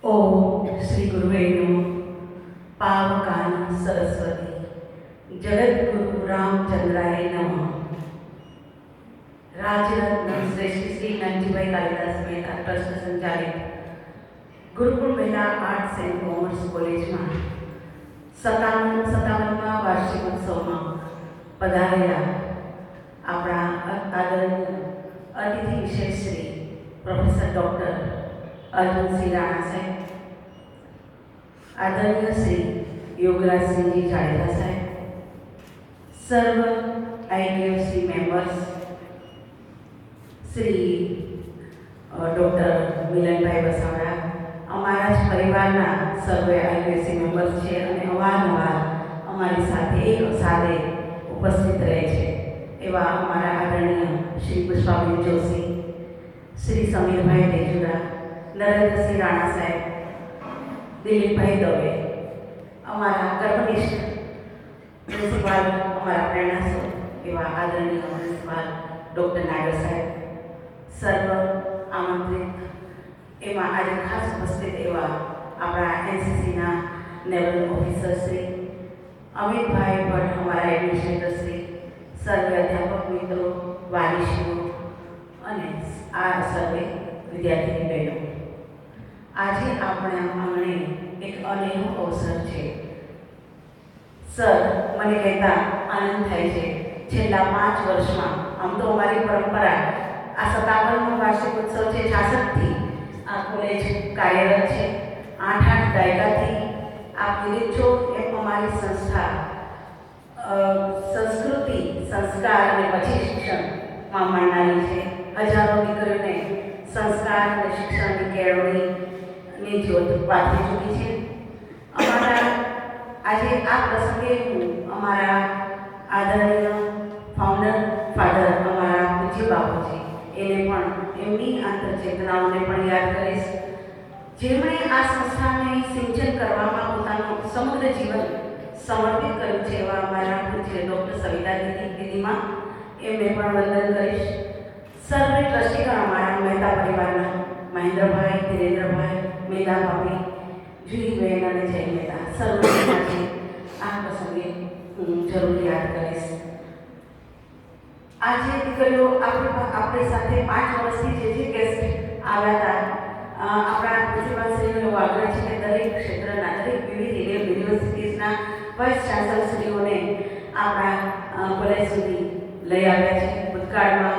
ओम श्री गुरुवे नमः। पावकान सरस्वती जगद्गुरु रामचंद्राय नमः। राजरत्न श्रेष्ठ श्री नंदीभाई कालिदास मेहता ट्रस्ट संचालित गुरुकुल महिला आर्ट्स एंड कॉमर्स कॉलेज में 57મા વાર્ષિકોત્સવમાં પધારેલા આપણા આદરણીય અતિથિ વિશેષ શ્રી પ્રોફેસર ડૉક્ટર અર્જુનસિંહ રાણા સાહેબ, आदरणीय श्री योगराज सिंह जी जाडेजा साहेब, सर्व IDFC मेंबर्स, श्री डॉक्टर मिलन भाई वसावड़ा, अमारा ज परिवारना सर्व IDFC मेंबर्स छे अने अवारनवार अमारी साथे एक साथे उपस्थित रहे छे एवा अमारा आदरणीय श्री पुष्पाबेन जोशी, श्री समीर भाई तेजुरा, नरेंद्र सिंह राणा साहेब, दिलीप भाई दवे, अमारा कर्मनिष्ठ प्रिंसिपाल अमारा प्रेरणा स्रोत एवं आदरणीय प्रिंसिपाल डॉक्टर नागर साहेब, सर्व आमंत्रित एवं आज खास उपस्थित एवं अपना NCC ना नेवल ऑफिसर श्री अमित भाई भट्ट, हमारा एडमिनिस्ट्रेटर श्री, सर्व अध्यापक मित्रों, वालीश्रीओ अने आ सर्वे विद्यार्थी बहनों, आज अपने आंगणे एक अनेरो अवसर है। सर मने कहता आनंद थाय छे छेल्ला 5 वर्ष में आम तो अमारी परंपरा आ 57મો वार्षिकोत्सव है 66 थी आ कॉलेज कार्यरत है। 8 दायका थी आ विरिचो एक अमारी संस्था संस्कृति संस्कार और पछी शिक्षण में माननारी है। हजारों दीकरीओने संस्कार और शिक्षण की केळवणी ની જ્યોત પાથરી ચૂકી છે। અમારા આજે આ પ્રસંગે હું અમારા આદરણીય ફાઉન્ડર ફાધર અમારા પૂજ્ય બાપુજી એને પણ એમની આંતરચેતનાઓને પણ યાદ કરીશ, જેમણે આ સંસ્થાને સિંચન કરવામાં પોતાનું સમગ્ર જીવન સમર્પિત કર્યું છે એવા અમારા પૂજ્ય ડૉક્ટર સવિતા દીદીમાં એમને પણ વંદન કરીશ। સર્વે ટ્રસ્ટીગણ અમારા મહેતા પરિવારના महेंद्र भाई, धीरेन्द्र भाई, मेधा भाभी, जूही बहन और जय मेहता सर्वे आ प्रसंगे जरूर याद करीश। आज दीकरीओ अपने साथे 5 वर्षथी जे गेस्ट आव्या था अपना प्रिंसिपल श्रीनो आग्रह है कि दरेक क्षेत्रना दरेक विविध यूनिवर्सिटीजना वाइस चांसलर श्रीओने अपना कॉलेज सुधी लई आव्या छे। भूतकाळमां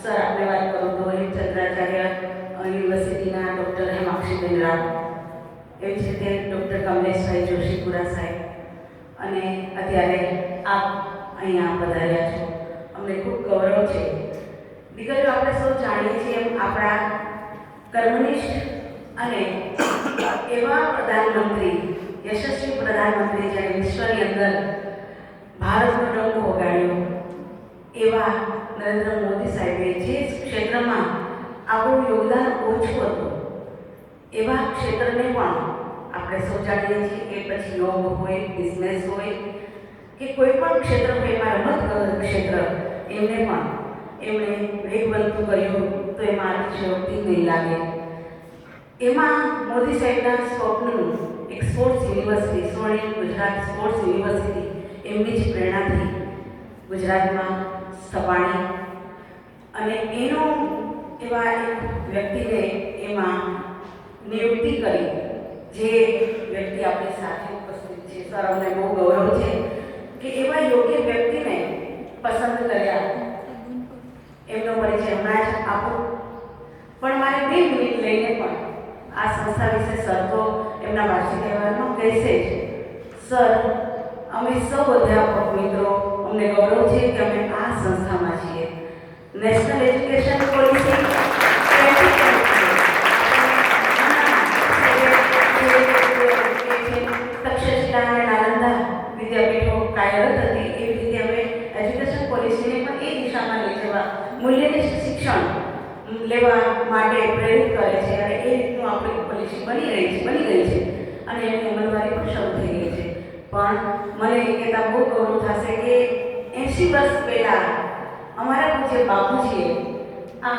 सर आपणे वात करूं तो हेमचंद्राचार्य यूनिवर्सिटी डॉक्टर हेमाक्षीबेन राव, एवं रीते डॉक्टर कमलेश भाई जोशीपुरा साहेब अने अत्यारे आप अहींया पधार्या छो, अमने खूब गौरव छे। दीकरीओ आपणे सौ जाणीए छीए एम आपणा कर्मनिष्ठ अने एवा प्रधानमंत्री यशस्वी प्रधानमंत्री जेणे विश्वनी अंदर भारतनो डंको वगाड्यो एवा नरेंद्र मोदी साहेबे जे क्षेत्रमां આપણું યોગદાન ઓછું હતું એવા ક્ષેત્રને પણ આપણે સૌ જાણીએ છીએ કે પછી યોગ હોય, બિઝનેસ હોય કે કોઈ પણ ક્ષેત્ર હોય, એમાં રમત ક્ષેત્ર એમને પણ એમણે વેગવંતું કર્યું તો એમાં અતિશયોક્તિ નહીં લાગે। એમાં મોદી સાહેબના સ્વપ્નનું એક સ્પોર્ટ્સ યુનિવર્સિટી સ્વર્ણિમ ગુજરાત સ્પોર્ટ્સ યુનિવર્સિટી એમની જ પ્રેરણાથી ગુજરાતમાં સ્થપાણી અને એનો एवा एक व्यक्ति ने एमा नियुक्ति करी जे व्यक्ति अपनी साथे उपस्थित है। सर अमने बहुत गौरव है कि एवा योग्य व्यक्ति ने पसंद कर्या। एमनो परिचय हमणां ज आपो पण मारे 2 मिनिट लईने पण आ संस्था विषे सर तो एमना वार्षिक तहेवारमां कहेशे ज। सर अमे सौ अध्यापक मित्रों अमने गौरव है कि अमे आ संस्थामां छीए। नेशनल एजुकेशन पॉलिसी तक्षशिला અને નાલંદા વિદ્યાપીઠો કાર્યરત હતી, એવી રીતે અમે એજ્યુકેશન પોલિસીને પણ એ દિશામાં લઈ જવા મૂલ્યનિષ્ઠ શિક્ષણ લેવા માટે પ્રેરિત કરે છે અને એ રીતનું આપણી પોલિસી બની ગઈ છે અને એની અમલવારી પણ શરૂ થઈ ગઈ છે। પણ મને એ કહેતા બહુ ગૌરવ થશે કે 80 વર્ષ પહેલાં અમારા પૂજ્ય બાપુજીએ આ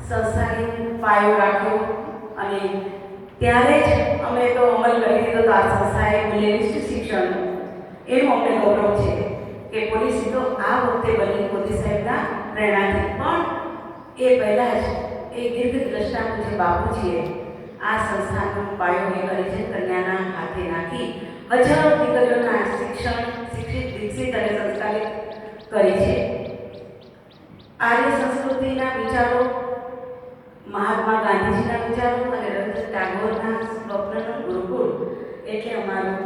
સંસ્થાને પાયો રાખ્યો અને ત્યારે જ અમે તો અમલ કરી દીધો તો આ સંસ્થાએ મૂલ્યનિષ્ઠ શિક્ષણ એનું અમને ગૌરવ છે કે પોલીસ તો આ વખતે બની મોદી સાહેબના પ્રેરણાથી પણ એ પહેલાં જ એ દીર્ઘદ્રષ્ટા પૂજ્ય બાપુજીએ આ સંસ્થાનો પાયો એ કરી છે કન્યાના હાથે નાખી હજારો દીકરીઓના શિક્ષિત વિકસિત અને સંસ્કારિત કરી છે. આર્ય સંસ્કૃતિના વિચારો, મહાત્મા ગાંધીજીના વિચારો અને રવિન્દ્ર ટાગોરના સ્વપ્નનું ગુરુકુળ એટલે અમારું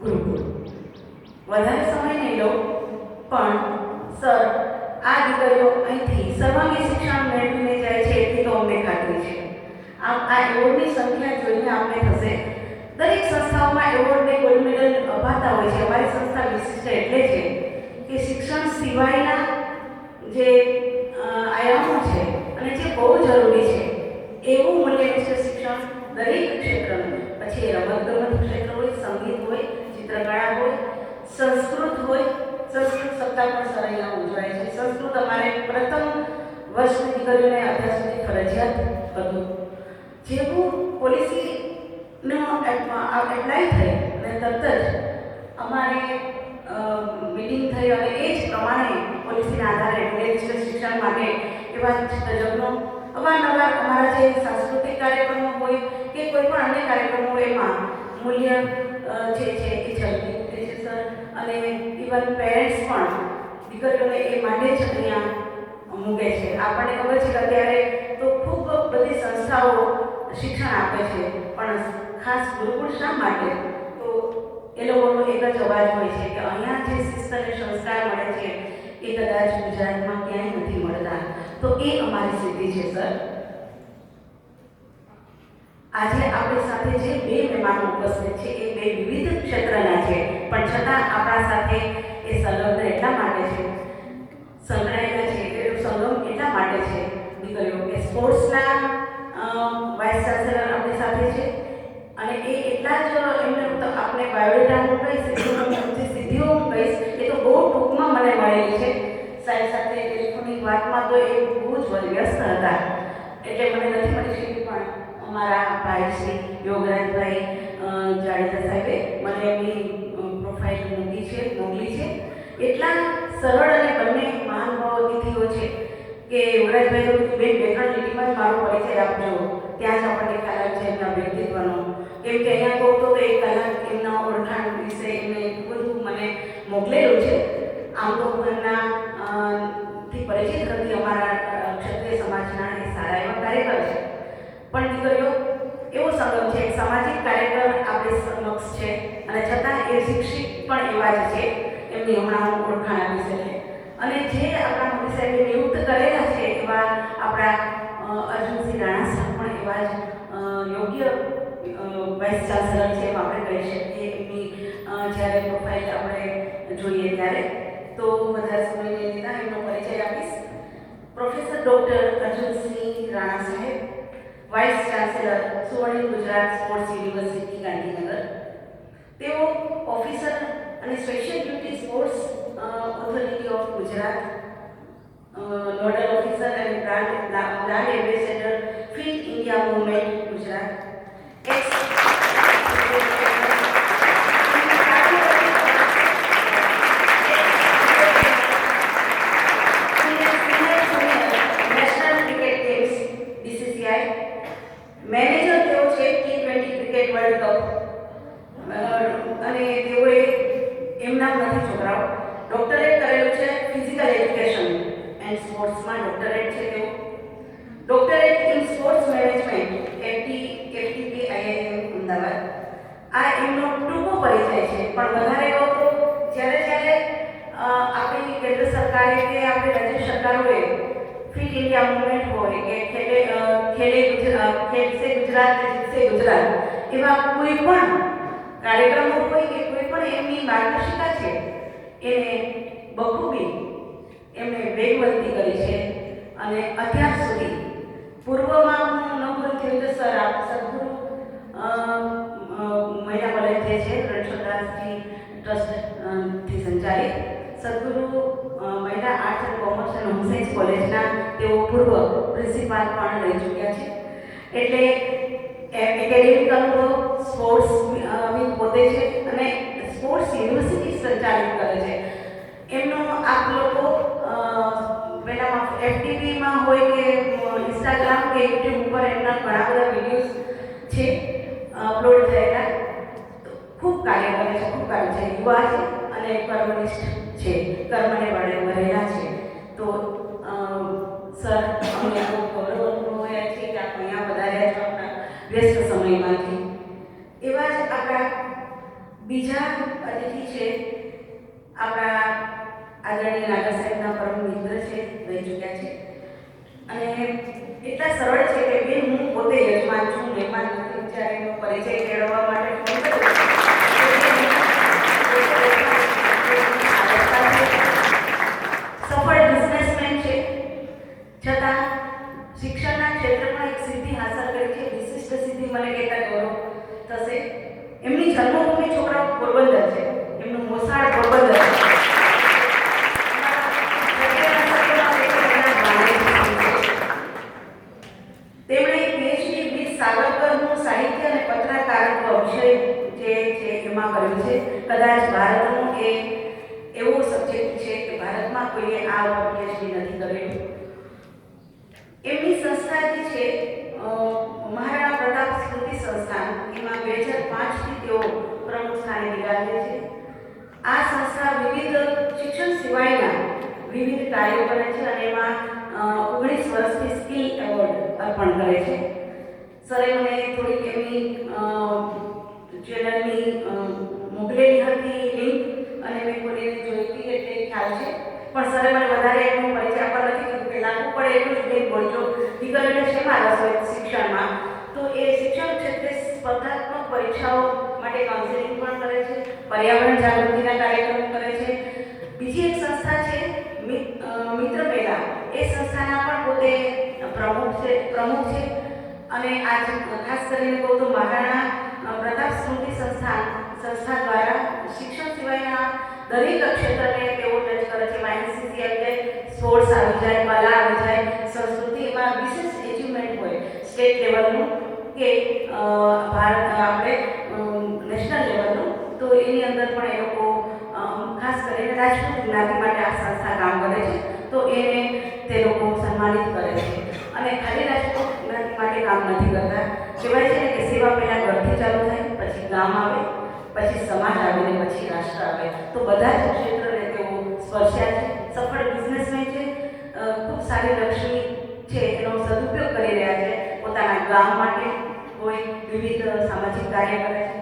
ગુરુકુળ. વધારે સમય નહીં લો પણ સર આ દીકરીઓ અહીંથી સર્વાંગી શિક્ષણ મેળવીને જાય છે એટલી તો અમને ખાતરી છે. આ એવોર્ડની સંખ્યા જોઈને આપણે થશે. દરેક સંસ્થાઓમાં એવોર્ડને ગોલ્ડ મેડલ અપાતા હોય છે. અમારી સંસ્થા વિશિષ્ટ એટલે છે કે શિક્ષણ સિવાયના જે આયામો છે અને જે બહુ જરૂરી છે એવું મૂલ્યનિષ્ઠ શિક્ષણ દરેક ક્ષેત્રનું, પછી એ રમતગમત ક્ષેત્ર હોય, સંગીત હોય, ચિત્રકળા હોય, સંસ્કૃત હોય. સંસ્કૃત સપ્તાહ પણ સર અહીંયા ઉજવાય છે. સંસ્કૃત અમારે પ્રથમ વર્ષની દીકરીઓને અત્યાર સુધી ફરજિયાત હતું. જેવું પોલિસીનો એપ્લાય થઈ અને તરત જ અમારે મીટિંગ થઈ અને એ જ પ્રમાણે પોલિસીના આધારે મૂલ્યનિષ્ઠ શિક્ષણ માટે એવા તજજ્ઞો અવારનવાર અમારા જે સાંસ્કૃતિક કાર્યક્રમો હોય કે કોઈ પણ અન્ય કાર્યક્રમો એમાં મૂલ્ય જે છે એ ઝડપી ઉઠે છે સર. અને ઇવન પેરેન્ટ્સ પણ દીકરીઓને એ માટે જ અહીંયા મૂકે છે. આપણને ખબર છે કે અત્યારે તો ખૂબ બધી સંસ્થાઓ શિક્ષણ આપે છે પણ ખાસ ગુરુકુળ શા માટે? તો એ લોકોનો એક જ અવાજ હોય છે કે અહીંયા જે શિસ્ત અને સંસ્કાર મળે છે એ કદાચ ગુજરાતમાં ક્યાંય નથી મળતા. તો એ અમારી સિદ્ધિ છે સર. આજે આપણી સાથે જે બે મહેમાનો ઉપસ્થિત છે એ બે વિવિધ ક્ષેત્રના છે પણ છતાં આપણા સાથે એ સંલગ્ન એટલા માટે છે, સંકળાયેલા છે, એ સંગમ એટલા માટે છે દીકરીઓ કે સ્પોર્ટ્સના વાઇસ ચાન્સેલર આપણી સાથે છે અને એ એટલા જ એમને આપણે બાયોડેટા હું કહીશ, જે સિદ્ધિઓ હું કહીશ એ તો બહુ ટૂંકમાં મને મળેલી છે. સાહેબ સાથે ટેલિફોનિક વાતમાં તો એ બહુ જ વ્યસ્ત હતા એટલે મને નથી મળી શકી. પણ અમારા ભાઈ શ્રી યોગરાજભાઈ જાડેજા સાહેબે મને એમની પ્રોફાઇલ મોકલી છે. એટલા સરળ અને બંને મહાનુભાવો અતિથિઓ છે કે યોગરાજભાઈ તો બે ત્રણ લીટીમાં જ મારો પરિચય આપજો, ત્યાં જ આપણને ખ્યાલ આવે છે એમના વ્યક્તિત્વનો. કેમ કે અહીંયા કહું તો એક કલાક એમના ઓળખાણ વિશે એમને બધું મને મોકલેલું છે. આમ તો હું એમના થી પરિચિત હતી, અમારા ક્ષત્રિય સમાજના એ સારા એવા કાર્યકર છે. પણ દીકરીઓ એવો સંગમ છે, સામાજિક કાર્યકર આપણી સમક્ષ છે અને છતાં એ શિક્ષિત પણ એવા જ છે. એમની હમણાં હું ઓળખાણ આપી શકે. અને જે આપણા મોદી સાહેબે નિયુક્ત કરેલા છે એવા આપણા અર્જુનસિંહ રાણા સાહેબ પણ એવા જ યોગ્ય વાઇસ ચાન્સલર છે એમ આપણે કહી શકીએ. એમની જ્યારે પ્રોફાઇલ આપણે જોઈએ ત્યારે તો વધારે સમય નહીં લીધા એમનો પરિચય આપીશ. પ્રોફેસર ડૉક્ટર અર્જુનસિંહ રાણા સાહેબ, વાઇસ ચાન્સેલર સુવર્ણ ગુજરાત સ્પોર્ટ્સ યુનિવર્સિટી ગાંધીનગર. તેઓ ઓફિસર અને special duty sports authority of Gujarat, nodal officer અને brand ambassador fit India movement Gujarat, manager તેઓ છે T20 ક્રિકેટ વર્લ્ડ કપ. અને તેઓએ એમના નથી છોકરાઓ ડોક્ટરેટ કરેલું છે ફિઝિકલ એજ્યુકેશન એન્ડ સ્પોર્ટ્સમાં ડોક્ટરેટ છે તેઓ. Doctorate in sports management FTPIIM Ahmedabad. આ એમનો ટૂંકો પરિચય છે પણ વધારે કહો તો જ્યારે આપણી કેન્દ્ર સરકારે કે આપણી રાજ્ય સરકારોએ ફિટ ઇન્ડિયા મૂવમેન્ટ હોય કે ખેલસે ગુજરાત જીતશે ગુજરાત એવા કોઈ પણ કાર્યક્રમો હોય કે કોઈ પણ એમની માર્ગદર્શિકા છે એને બખૂબી એમણે વેગવંતી કરી છે. અને અત્યાર સુધી પૂર્વમાં હું ન ભૂલતી તો સર સદગુરુ મહિલા કોલેજ જે છે રણછોડદાસજી ટ્રસ્ટથી સંચાલિત સદગુરુ મહિલા arts and commerce and home science કોલેજના તેઓ પૂર્વ પ્રિન્સિપાલ પણ રહી ચૂક્યા છે. એટલે એકેડેમિક અનુભવ, સ્પોર્ટ્સ પોતે છે અને સ્પોર્ટ્સ યુનિવર્સિટી સંચાલિત કરે છે. એમનો આપ લોકો પહેલાં FTVમાં હોય કે ઇન્સ્ટાગ્રામ કે યુટ્યુબ ઉપર એમના ઘણા બધા વિડીયોઝ છે અપલોડ થયેલા. ખૂબ કાર્ય કરે છે, ખૂબ કાર્ય છે. યુવા છે અને કર્મનિષ્ઠ છે, કર્મને વળેલા છે. તો સર, અમને ખૂબ ગૌરવ અનુભવાય છે કે આપણે અહીંયા વધાર્યા છો આપણા વ્યસ્ત સમયમાંથી. એવા જ આપણા બીજા અતિથિ છે, આપણા આદરણીય નાગર સાહેબના પરમ મિત્ર છે, રહી ચૂક્યા છે અને એટલા સરળ છે કે બેન હું પોતે યજમાન છું, મહેમાન નથી. જ્યારે એનો પરિચય મેળવવા માટે ફોન કર્યો, સફળ બિઝનેસમેન છે, છતાં શિક્ષણના ક્ષેત્રમાં એક સિદ્ધિ હાંસલ કરી છે. વિશિષ્ટ સિદ્ધિ મને કહેતા ગૌરવ થશે. એમની જન્મભૂમિ છોકરાઓ પોરબંદર છે, એમનું મોસાળ પોરબંદર છે. તેમણે PhD વિથ સાવરકરનું સાહિત્ય અને પત્રકારત્વ વિષય જે છે એમાં કર્યું છે. કદાચ ભારતનું એ એવો સબ્જેક્ટ છે કે ભારતમાં કોઈએ આ PhD નથી કરેલું. એમની સંસ્થા જે છે મહારાણા પ્રતાપ સ્મૃતિ સંસ્થાન, એમાં 2005થી તેઓ પ્રમુખ સ્થાને બિરાજે છે. આ સંસ્થા વિવિધ શિક્ષણ સિવાયના વિવિધ કાર્યો કરે છે અને એમાં 19 વર્ષથી સ્કિલ એવોર્ડ અર્પણ કરે છે. સરે મને થોડીક એમની ચેનલની મોકલેલી હતી લિંક અને મેં ખોલીને જોઈ હતી એટલે ખ્યાલ છે. પણ સરે મને વધારે એનો પરિચય આપવા નથી કીધું કે લાગુ પડે એટલું જ બેન બોલજો. દીકરીઓને શેમાં રસ હોય શિક્ષણમાં, તો એ શિક્ષણ ક્ષેત્રે સ્પર્ધાત્મક પરીક્ષાઓ માટે કાઉન્સેલિંગ પણ કરે છે, પર્યાવરણ જાગૃતિના કાર્યક્રમો કરે છે. બીજી એક સંસ્થા છે મિત્ર મેળા, એ સંસ્થાના પણ પોતે પ્રમુખ છે અને આજ ખાસ કરીને કહું તો મહારાણા પ્રતાપ સ્મૃતિ સંસ્થા દ્વારા શિક્ષણ સિવાયના દરેક ક્ષેત્રને તેઓ ટચ કરે છે. NCC આવી જાય, સ્પોર્ટ્સ આવી જાય, કલા આવી જાય, સંસ્કૃતિ, એમાં વિશેષ એચિવમેન્ટ હોય સ્ટેટ લેવલનું કે આપણે નેશનલ લેવલનું, તો એની અંદર પણ એ લોકો ખાસ કરીને રાજપૂત જ્ઞાતિ માટે આ સંસ્થા કામ કરે છે. તો એને તે લોકો સન્માનિત કરે છે અને ખાલી રાજપૂત જ્ઞાતિ માટે કામ નથી કરતા. કહેવાય છે ને કે સેવા પહેલાં ઘરથી ચાલુ થાય, પછી ગામ આવે, પછી સમાજ આવે ને પછી રાષ્ટ્ર આવે. તો બધા જ ક્ષેત્રને તેઓ સ્પર્શ્યા છે. સફળ બિઝનેસમેન છે, ખૂબ સારી લક્ષ્મી છે, એનો સદુપયોગ કરી રહ્યા છે. પોતાના ગામ માટે કોઈ વિવિધ સામાજિક કાર્ય કરે છે.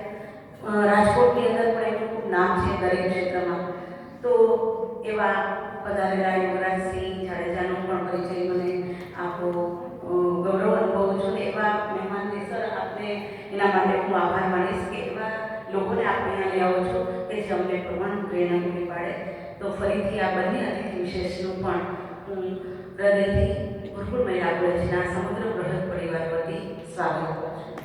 રાજકોટની અંદર પણ એનું ખૂબ નામ છે દરેક ક્ષેત્રમાં. તો એવા પધારેલા યુવરાજસિંહ જાડેજાનો પણ પરિચય મને આપો ગૌરવ અનુભવું છું. એવા મહેમાનને સર આપને એના માટે હું આભાર માનીશ કે એવા લોકોને આપણે અહીંયા લઈ આવો છો કે જે અમને પ્રમાણ પ્રેરણા પૂરી પાડે. તો ફરીથી આ બંને અતિથિ વિશેષનું પણ હું હૃદયથી ભરપૂર મહિલા કોલેજના સમગ્ર બૃહદ પરિવાર વતી સ્વાગત કરું છું.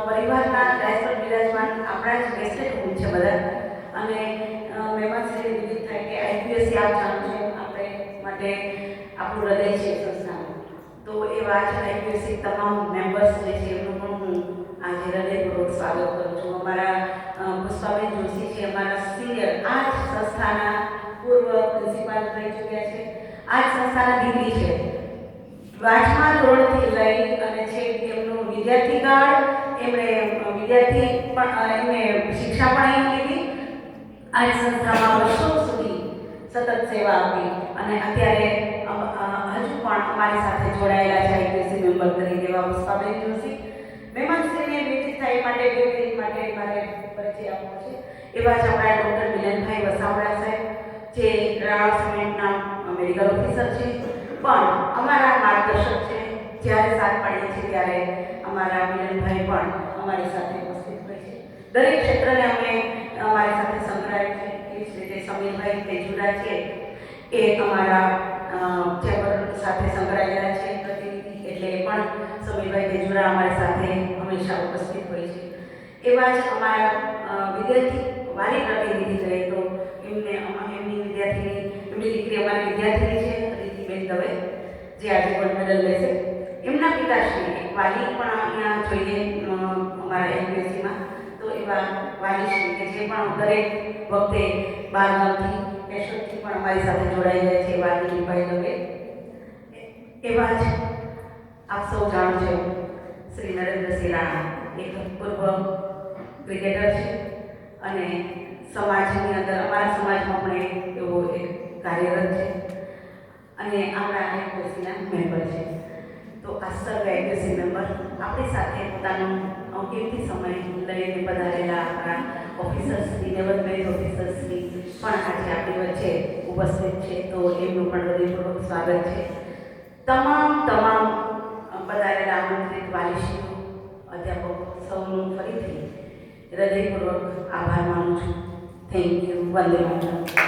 પરિવારના ડાયસ પર બિરાજમાન આપણા જ ગેસ્ટેડ રૂમ છે બધા અને મહેમાન શ્રી વિવિધ થાય કે IPSC આપ જાણો છો આપણે માટે આપણું હૃદય છે સંસ્થાનું. તો એવા જ IPSC તમામ મેમ્બર્સ જે છે એમનું પણ હું આજે હૃદયપૂર્વક સ્વાગત કરું છું. અમારા પુષ્પાબેન જોશી છે, અમારા સિનિયર આ જ સંસ્થાના પૂર્વ પ્રિન્સિપાલ રહી ચૂક્યા છે. આ જ સંસ્થાના દીકરી છે. 8મા ધોરણથી લઈ અને છેક એમનું વિદ્યાર્થી કાળ, એમણે શિક્ષા પણ અહીં લીધી. આ સંસ્થામાં વર્ષો સુધી સતત સેવા આપી અને અત્યારે હજુ પણ અમારી સાથે જોડાયેલા છે IPSC મેમ્બર તરીકે એવા પુષ્પાબેન જોશી. મહેમાનશ્રીને વિવિધ થાય માટે મારે પરિચય આપવો છે. એવા જ આપણા ડૉક્ટર મિલનભાઈ વસાવડા સાહેબ, જે રાણા સિમેન્ટના મેડિકલ ઓફિસર છે, પણ અમારા માર્ગદર્શક છે. જ્યારે સાથ પાડીએ છીએ ત્યારે અમારા મિલનભાઈ પણ અમારી સાથે ઉપસ્થિત હોય છે. દરેક ક્ષેત્રને અમે અમારી સાથે સંકળાય છે. એ જ રીતે સમીરભાઈ તેજુરા છે, એ અમારા ચેમ્બર સાથે સંકળાયેલા છે પ્રતિનિધિ, એટલે એ પણ સમીરભાઈ તેજુરા અમારી સાથે હંમેશા ઉપસ્થિત હોય છે. એવા જ અમારા વિદ્યાર્થી વાલી પ્રતિનિધિ જોઈએ તો એમની દીકરી અમારી વિદ્યાર્થીની છે રીતિબેન દવે, જે આજે ગોલ્ડ મેડલ લેશે. એમના પિતાશ્રી એક વાલી પણ અહીંયા જોઈએ અમારા એમપીએસસીમાં. તો એવા વાલીશ્રી કે જે પણ દરેક વખતે બારગામથી કેશોદથી પણ અમારી સાથે જોડાઈ જાય છે, વાલી દીપાઈ દવે. એવા જ આપ સૌ જાણો છો શ્રી નરેન્દ્રસિંહ રાણા, એક પૂર્વ ક્રિકેટર છે અને સમાજની અંદર અમારા સમાજમાં પણ એવો એક કાર્યરત છે અને આપણા એમપીએસસીના મેમ્બર છે. તો આ સર્વ એમપીએસસી મેમ્બર આપણી સાથે પોતાનો કિંમતી સમય લઈને પધારેલા આપણા ઓફિસર્સની, નેવલ બેઝ ઓફિસર્સની પણ આજે આપણી વચ્ચે ઉપસ્થિત છે. તો એમનું પણ હૃદયપૂર્વક સ્વાગત છે. તમામ પધારેલા આમંત્રિત વાલીશ્રીઓ, અધ્યાપકો સૌનું ફરીથી હૃદયપૂર્વક આભાર માનું છું. Thank you. વંદે માતરમ.